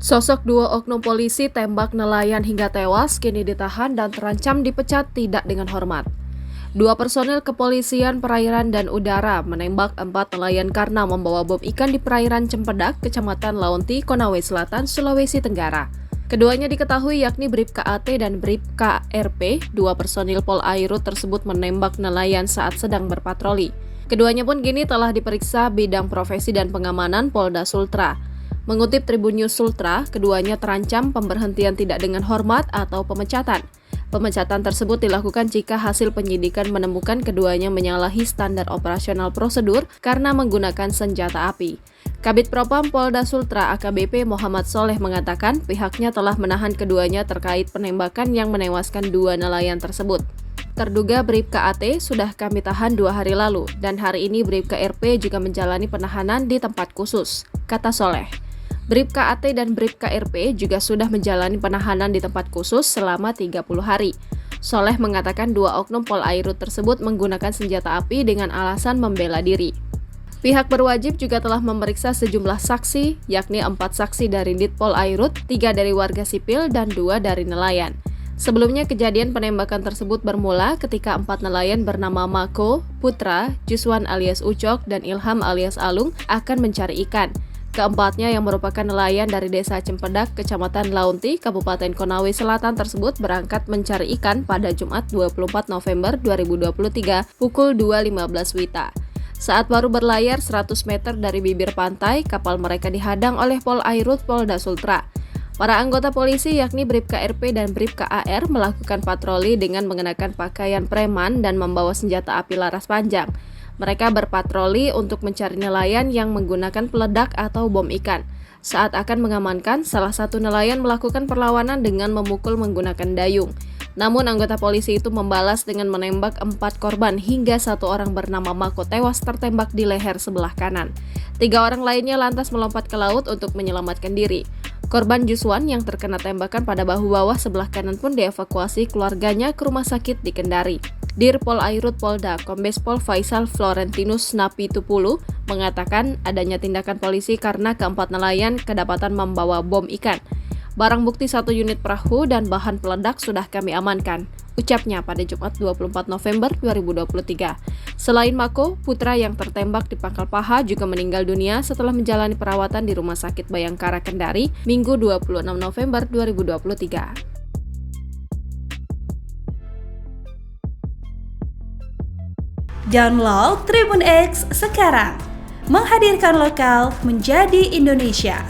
Sosok dua oknum polisi tembak nelayan hingga tewas kini ditahan dan terancam dipecat tidak dengan hormat. Dua personil kepolisian perairan dan udara menembak 4 nelayan karena membawa bom ikan di perairan Cempedak, Kecamatan Launti, Konawe Selatan, Sulawesi Tenggara. Keduanya diketahui yakni Bribka AT dan Bribka RP. Dua personil Pol Airut tersebut menembak nelayan saat sedang berpatroli. Keduanya pun kini telah diperiksa bidang profesi dan pengamanan Polda Sultra. Mengutip Tribun News Sultra, keduanya terancam pemberhentian tidak dengan hormat atau pemecatan. Pemecatan tersebut dilakukan jika hasil penyidikan menemukan keduanya menyalahi standar operasional prosedur karena menggunakan senjata api. Kabid Propam Polda Sultra AKBP Muhammad Soleh mengatakan pihaknya telah menahan keduanya terkait penembakan yang menewaskan dua nelayan tersebut. Terduga Bribka AT sudah kami tahan 2 hari lalu dan hari ini Bribka RP juga menjalani penahanan di tempat khusus, kata Soleh. Bribka AT dan Bribka RP juga sudah menjalani penahanan di tempat khusus selama 30 hari. Soleh mengatakan dua oknum Pol Airut tersebut menggunakan senjata api dengan alasan membela diri. Pihak berwajib juga telah memeriksa sejumlah saksi, yakni 4 saksi dari Dit Pol Airut, 3 dari warga sipil, dan 2 dari nelayan. Sebelumnya kejadian penembakan tersebut bermula ketika 4 nelayan bernama Mako, Putra, Juswan alias Ucok, dan Ilham alias Alung akan mencari ikan. Keempatnya yang merupakan nelayan dari desa Cempedak, Kecamatan Launti, Kabupaten Konawe Selatan tersebut berangkat mencari ikan pada Jumat 24 November 2023 pukul 2.15 WITA. Saat baru berlayar 100 meter dari bibir pantai, kapal mereka dihadang oleh Pol Airut Polda Sultra. Para anggota polisi yakni Bribka RP dan Bribka AR melakukan patroli dengan mengenakan pakaian preman dan membawa senjata api laras panjang. Mereka berpatroli untuk mencari nelayan yang menggunakan peledak atau bom ikan. Saat akan mengamankan, salah satu nelayan melakukan perlawanan dengan memukul menggunakan dayung. Namun anggota polisi itu membalas dengan menembak 4 korban hingga 1 orang bernama Mako tewas tertembak di leher sebelah kanan. 3 orang lainnya lantas melompat ke laut untuk menyelamatkan diri. Korban Juswan yang terkena tembakan pada bahu bawah sebelah kanan pun dievakuasi keluarganya ke rumah sakit di Kendari. Dir Pol Airut Polda, Kombes Pol Faisal Florentinus Napitupulu mengatakan adanya tindakan polisi karena keempat nelayan kedapatan membawa bom ikan. Barang bukti 1 unit perahu dan bahan peledak sudah kami amankan, ucapnya pada Jumat 24 November 2023. Selain Mako, Putra yang tertembak di pangkal paha juga meninggal dunia setelah menjalani perawatan di Rumah Sakit Bayangkara Kendari, Minggu 26 November 2023. Download Tribun X sekarang, menghadirkan lokal menjadi Indonesia.